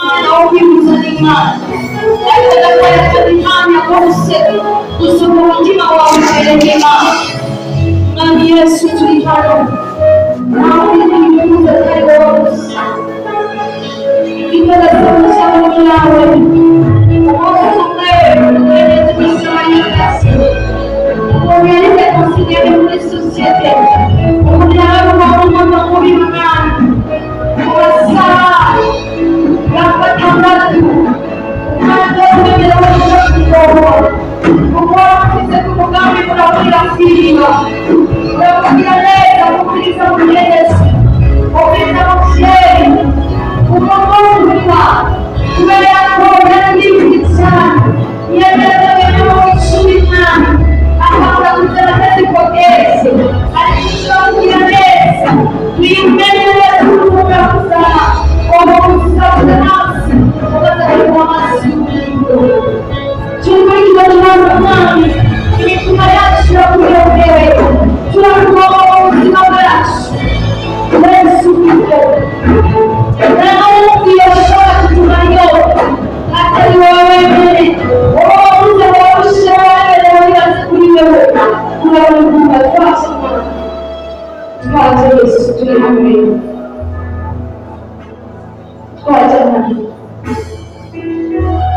Imana wo kwibutsa n'Imana ariko ndakwereka Imana rwose gusuka umutima wawe imbere y'Imana. Mwami Yesu turi hano ntawe wifuza atari wowe gusa igaragaza amashyamba yawe umunsi umwe ugerageza imisoro y'akazi ugerageza konsideri muri sosiyete umuryango w'umuntu mubi Imana urasa gatandatu kandi wemera wajya kuyobo kuko wakize ku mugambi urabwira kwiriba urabwira neza kubwiriza mugenzi ubwiriza mubyeyi umugomba kubera ko yarabibye cyane yemerewe no gucura imana akabura kugera akazi kogeze ariko ushobora neza wimene neza kuvuga kuzana ubu kuzabuza nasi ugazarirwa amazi y'uburingo tumurikira tunaza mwami imitima yacu irakuyobewe turakubaho mu buzima bwacu Yesu Kristo nawe uyashobora kutuma yote atari wowe mbere wowe uze wowe ushobora wibaza kuri wewe urabona twaje Yesu turi hamwe twaje hamwe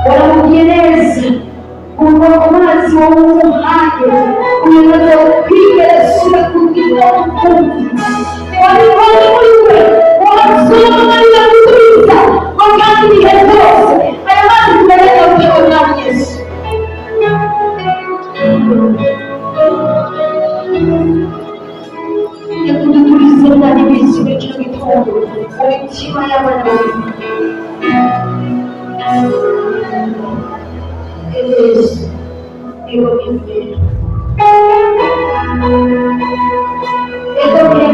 waramubwiye neza kuva ku mazi wowe umuhage umaze kwigera sura kubwira ukumva wabibona muri we wasoma amarira gusubiza wakandi ibihe byose aya mazi tubereka kugira mwami Yesu yakuduturize ndani bizime cyo gitondo imitima y'abana Yesu ego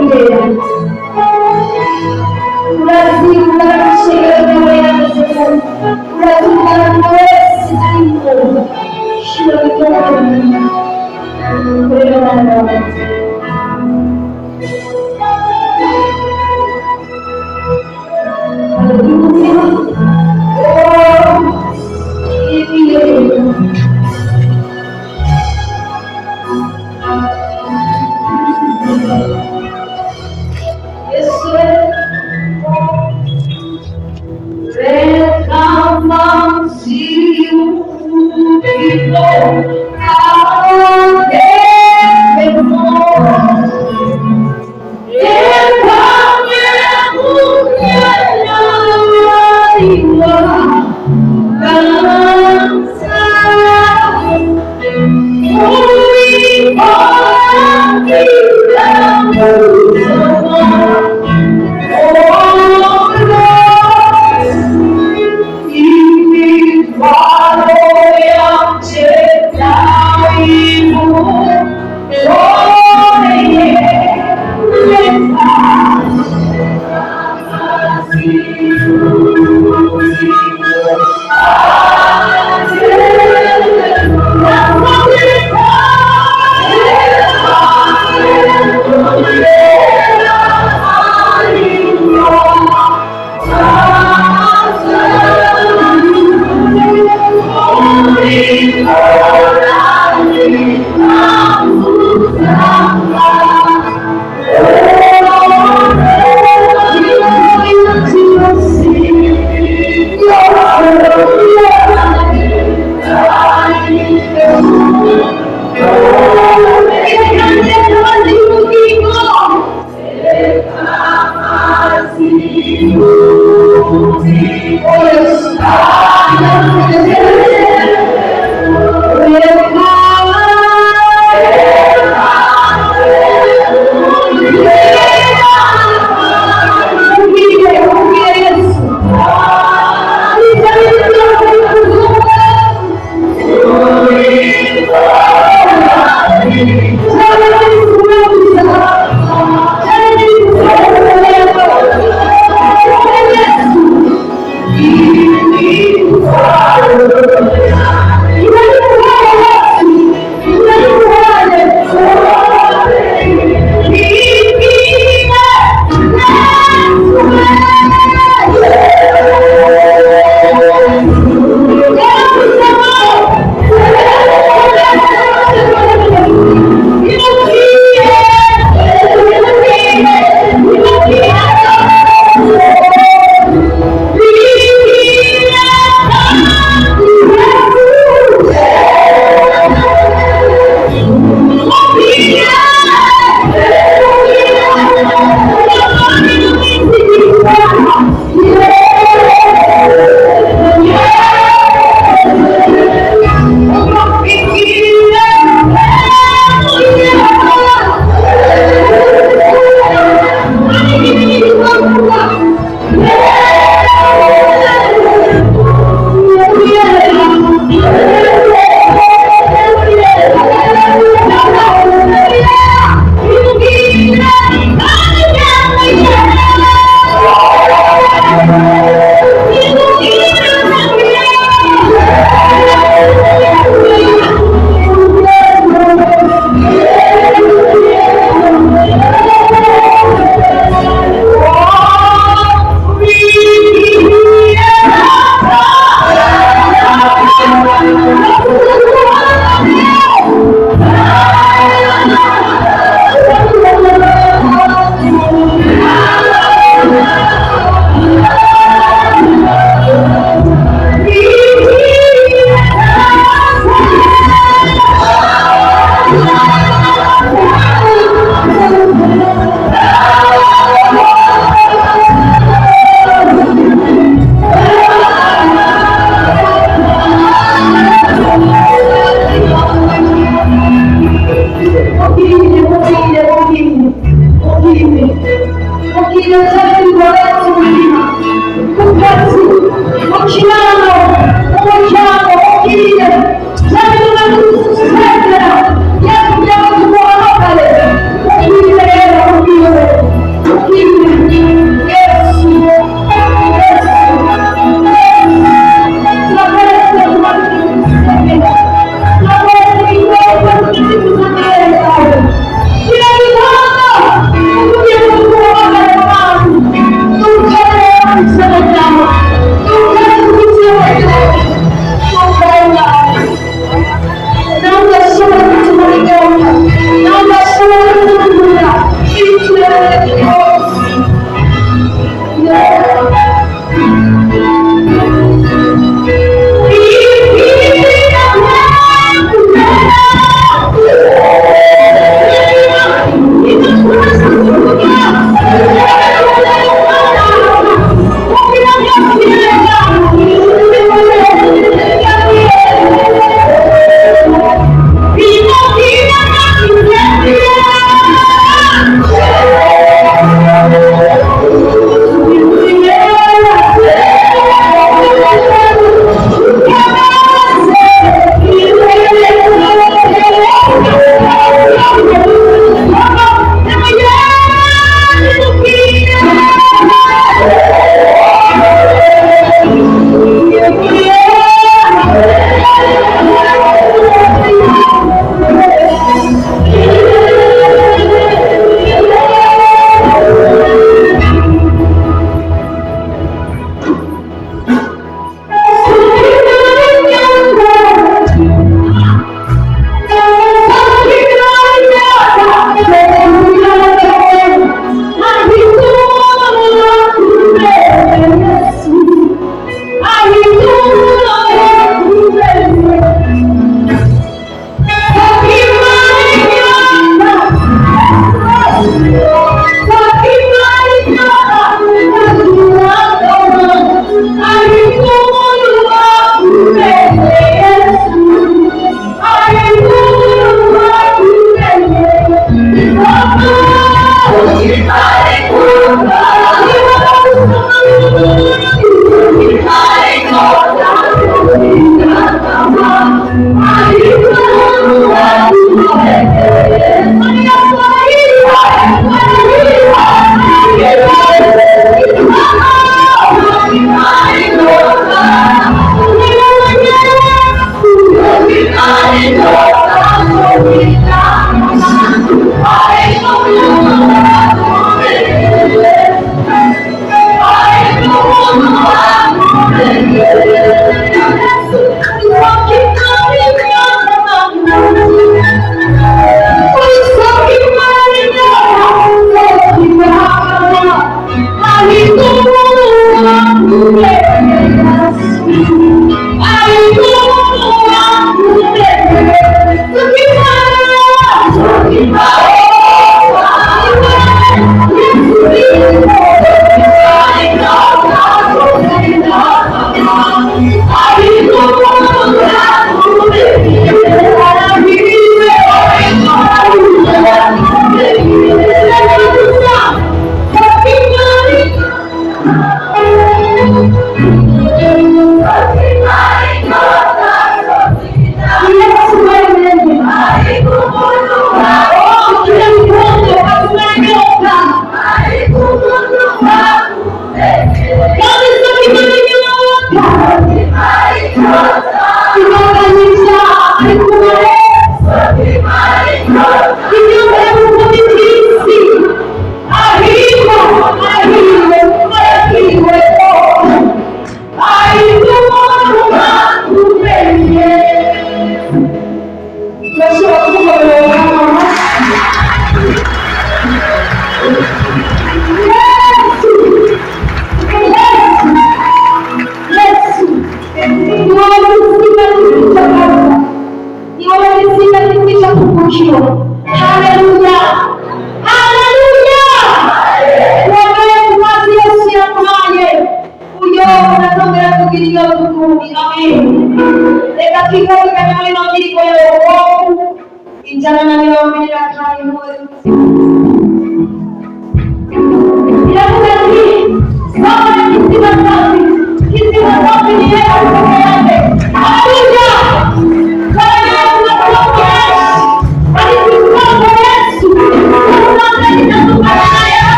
imbere urazi urashegera nawe yageze urazi umwana wese ari mu shira bitoni kurera abana bawe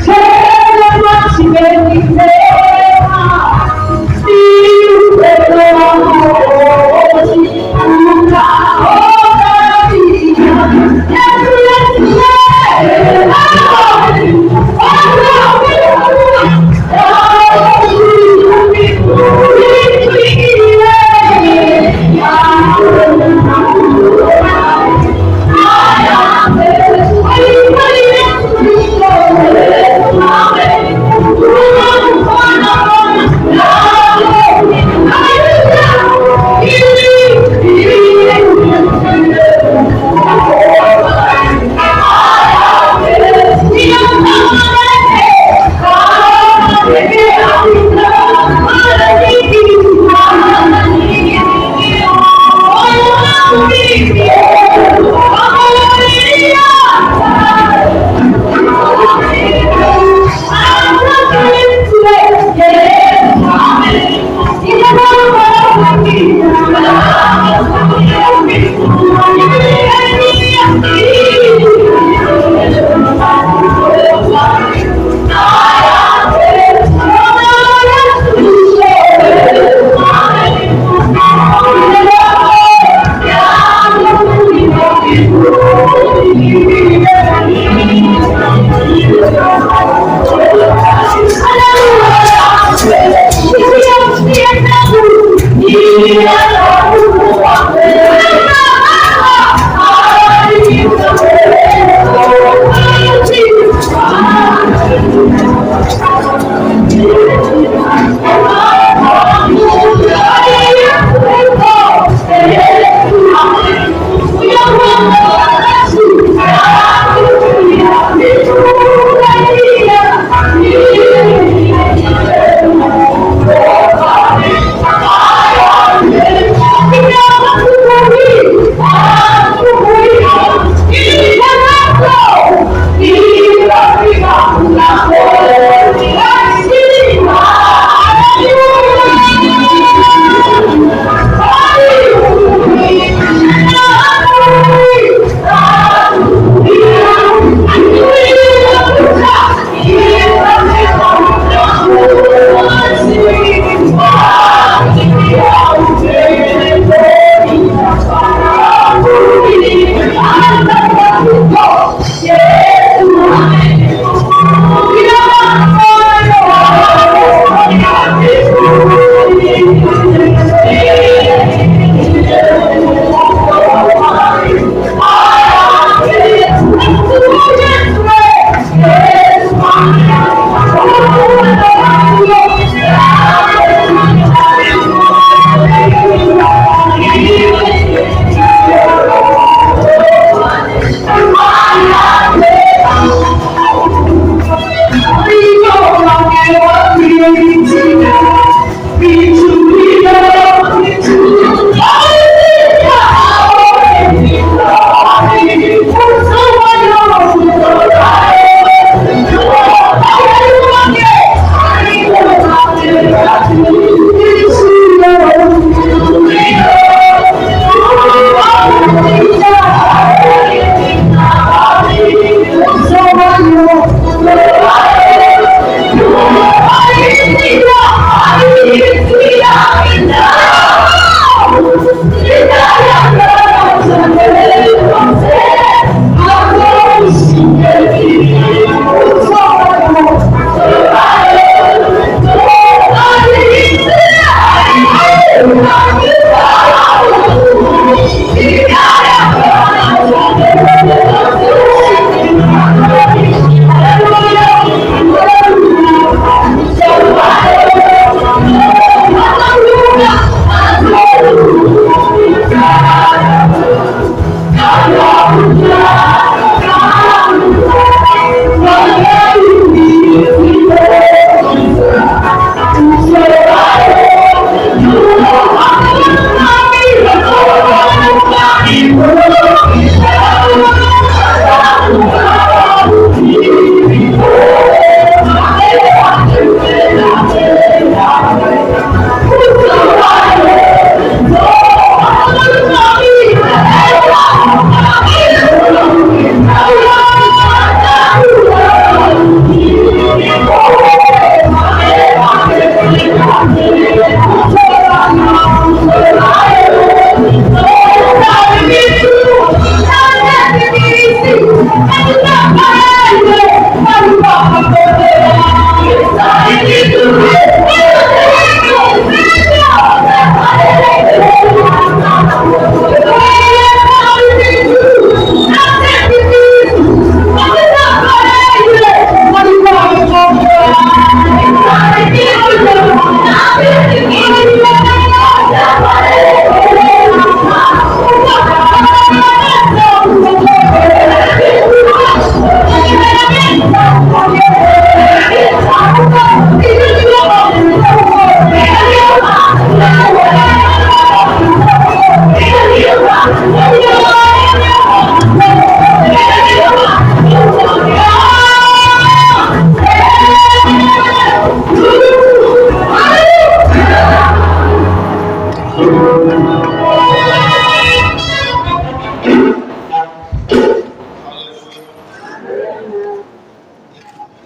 Say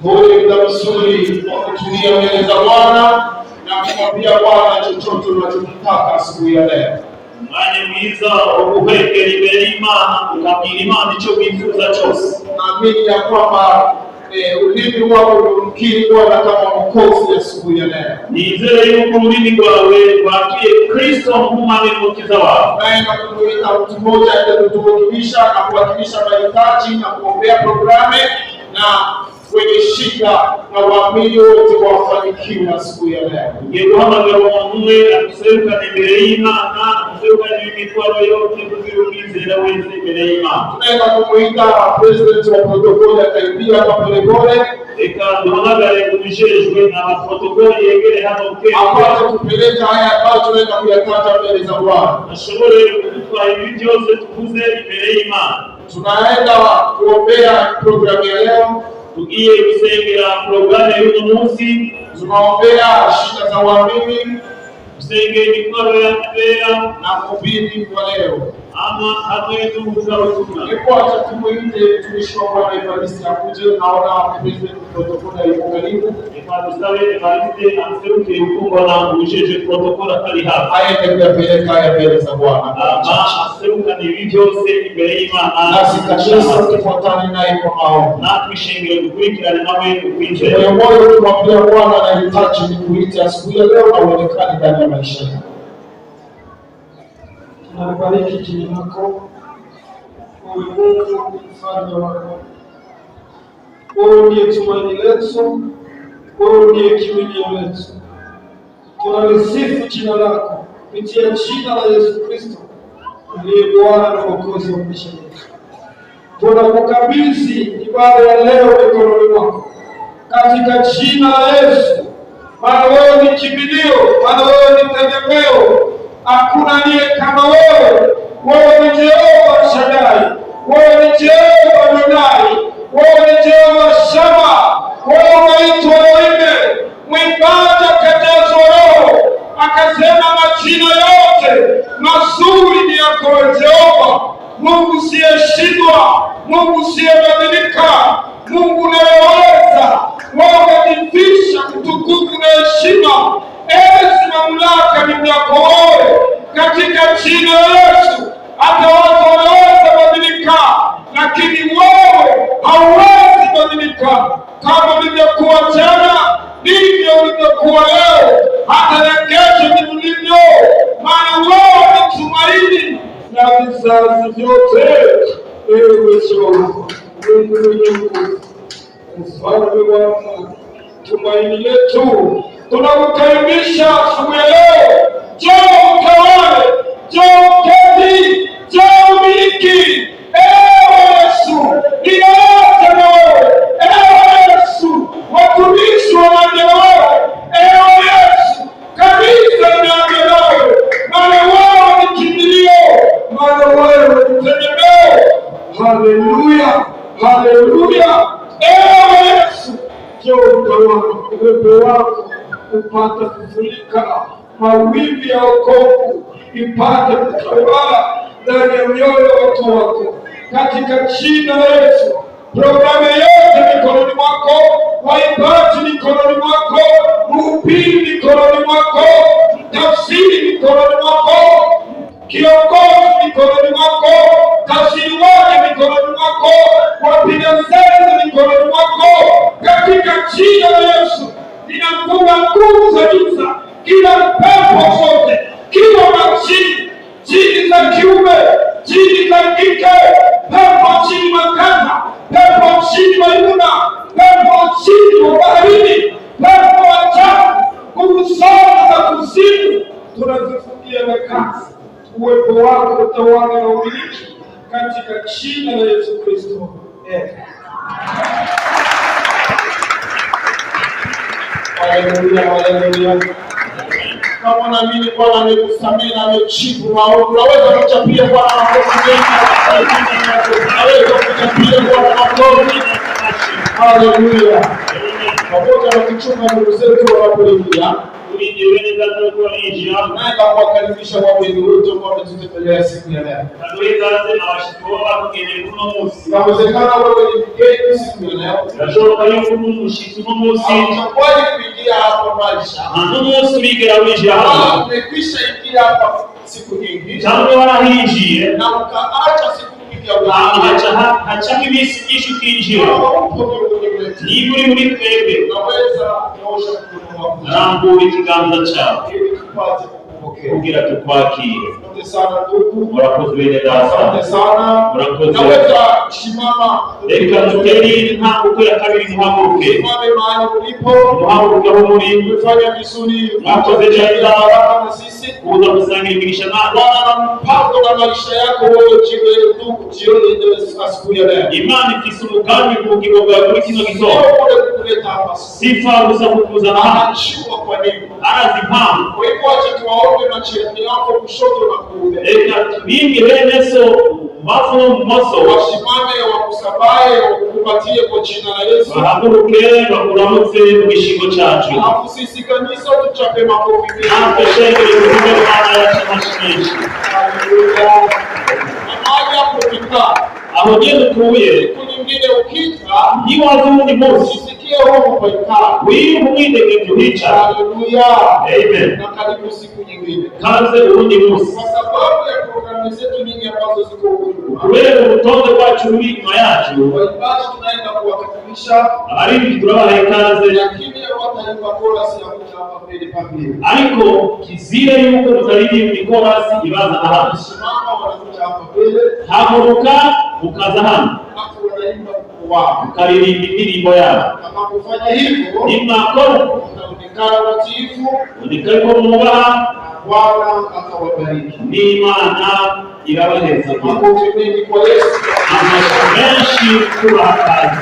Huyu ni muda mzuri wa kutulia mbele za Bwana na kumwambia Bwana chochote unachotaka asubuhi ya leo. Mwanya mwiza okuhekera imbere y'Imana ukabwira Imana icyo wifuza cyose. Naamini ya kwamba ulimi wako unamkiri Bwana kama Mwokozi asubuhi ya leo. Nizere yuko ulimi rwawe rwakiriye Kristo nk'umwami n'umukiza wawe. Naenda kumuita mtu mmoja aje kutuwakilisha na kuwakilisha mahitaji na kuombea programu na wenye shida na waamini wote wafanikiwe asubuhi ya leo. Ngiye guhamagara umuntu umwe aserukane imbere y'Imana, aserukane imitwaro yote kugira umwizera wese imbere y'Imana. Tunaenda kumuita president wa protokoli akaibia hapa polepole. Reka duhamagare umujejwe na protokoli yegere hano kwetu. Apate kupeleka haya ambayo tunaenda kuyataja mbele za Bwana. Ashobore kutwara ibi byose tuvuze imbere y'Imana. Tunaenda kuombea programu ya leo. Tugiye gusengera programu y'uno munsi. Tunaombea shida za waamini, tusengera imitwaro y'abera na mhubiri wa leo. Ama hamwe n'umuvugabutumwa. Nilipata tumuite mtumishi wa Bwana Evariste akuje, naona president protokoli yuko karibu. Tusabe Evariste amseruke uko na ujeje protokoli atari hafi. Aende kuyapeleka haya mbele za Bwana. Aseruka ni ibi byose imbere y'Imana. Nasi kanisa tufuatane naye kwa maombi. Na twishengere gukurikirana nawe ukwizera. Kwa moyo tumwambia Bwana anahitaji nikuite asubuhi ya leo na uonekane ndani ya maisha yako. Tunabariki jina lako, wewe Mungu mfalme wako. Wewe ndiye tumaini letu, wewe ndiye kimbilio letu. Tunalisifu jina lako kupitia jina la Yesu Kristo ndiye Bwana na Mwokozi wa maisha yetu. Tunakukabidhi ibada ya leo mikononi mwako katika jina la Yesu, maana wewe ni kimbilio, maana wewe ni tegemeo. Hakuna aliye kama wewe. Wewe ni Jehova Shaddai, wewe ni Jehova Adonai, wewe ni Jehova Shama, wewe unaitwa Elohim. Mwimbaji akajazwa Roho akasema majina yote mazuri ni yako Jehova, Mungu usiyeshindwa, Mungu usiyebadilika, Mungu unayeweza. Wewe unajifisha utukufu na heshima, enzi mamlaka ni yako wewe, katika jina la Yesu. Hata watu wanaweza badilika, lakini wewe hauwezi badilika. Kama ulivyokuwa jana, ndivyo ulivyokuwa leo, hata na kesho ni ulivyo, maana wewe ni tumaini na vizazi vyote. Ewe Jehova, Mungu mwenye nguvu, mfalme wa tumaini letu, tunakukaribisha asubuhi ya leo. Njoo utawale, njoo uketi, njoo umiliki. Ewe Yesu, ninaanza na wewe. Ewe Yesu, watumishi wanaanza na wewe. Ewe Yesu, kanisa linaanza na wewe, maana wewe ni kimbilio, maana wewe ni tegemeo. Haleluya, haleluya. Ewe Yesu, njoo utawale. Uwepo wako upate kufurika, mawimbi ya wokovu ipate kutawala ndani ya mioyo ya watu wako, katika jina la Yesu. Programu yote mikononi mwako, waimbaji mikononi mwako, mhubiri mikononi mwako, mtafsiri mikononi mwako, kiongozi mikononi mwako, tafsiri wake mikononi mwako, wapiga zeze mikononi mwako, katika jina la Yesu. Ninafunga nguvu za giza, kila pepo zote, kila majini, jini za kiume, jini za kike, pepo chini makanda, pepo chini mayuna, pepo chini wa baharini, pepo wachafu, nguvu zote za kuzimu tunazifungia na kazi. Uwepo wako utawala na umiliki katika jina la Yesu Kristo. Haleluya, haleluya. Kama unaamini Bwana amekusamehe na amejibu maombi, unaweza kuchapia Bwana makofi mengi. Unaweza kuchapia Bwana makofi. Haleluya. Pamoja na kuchunga ndugu zetu wanapoingia, ibindi bene data ko barinjira naenda kuwakaribisha wageni wote ambao wametutembelea siku ya leo. kaduizaze abashitsi bakugeneye kuno munsi Inawezekana wewe ni mgeni siku ya leo, birashoboka yuko umushitsi uno munsi haujawahi kuingia hapa maisha, uno munsi bigera winjira hano umekwisha ingia hapa siku nyingi cyangwa warahinjiye na ukaacha siku nyingi ya hacamo iminsi myinshi ukinjira niba uri muri twebwe unaweza kuosha mkono wako rambura ikiganza cyawe ili tupate kupokea. kugira tukwakire. Asante sana ndugu, Murakoze bene asante data, sana. murakoze. Naweza kusimama, Reka dutere intambwe ya kabiri, muhaguruke simame mahali ulipo, muhaguruke aho muri, umefanya vizuri, mwakoze neza na sisi kuza gusangira imigisha nawe. Bwana na mpango na maisha yako wewe jiwe ndugu, jioni ndio siku ya leo. Imana ifise umugambi ku bugingo bwawe muri kino gitondo. Sio kuleta hapa Sifa gusa kukuzana hano, anajua kwa nini. arazi impamvu. Kwa hivyo acha tuwaombe na jirani yako kushoto na kuume, Reka tubinge bene so mafu n'umumoso wasimame wakusabaye wakupatie kwa jina la Yesu. bahaguruke bakuramutse mu gishingo cyacu. Alafu sisi kanisa tuchape makofi mengi. Natwe shengere kuvuga Imana yacu amashimisha. Haleluya. Mahali hapo ukikaa, Aho nyene tuye siku nyingine ukita, niwaza uwundi munsi usisikie hofu kwa ikaa. wiha umwidegemvyo hicara. Haleluya. Amen. Na karibu siku nyingine. Kaze uwundi munsi Kwa sababu ya programu zetu nyingi ambazo ziko huko nyuma, kubera urutonde rwacu ruri inyuma yacu, waimbaji tunaenda kuwakaribisha, abaririmbyi turabahaye ikaze, lakini wataimba korasi ya kuja hapa mbele pambili. ariko kizire yuko tutaririmba ikorasi ibaza ahandi. Simama wanakuja hapa mbele, Haguruka ukaza hano alafu wanaimba mkuu wao. ukaririmba indirimbo yabo. Kama kufanya hivyo, Nimwakora utaonekana watiifu, udikariko mwubaha, Bwana akawabariki. n'Imana irabaheza. Makofi mengi kwa Yesu. Amashi menshi kubaha kazi.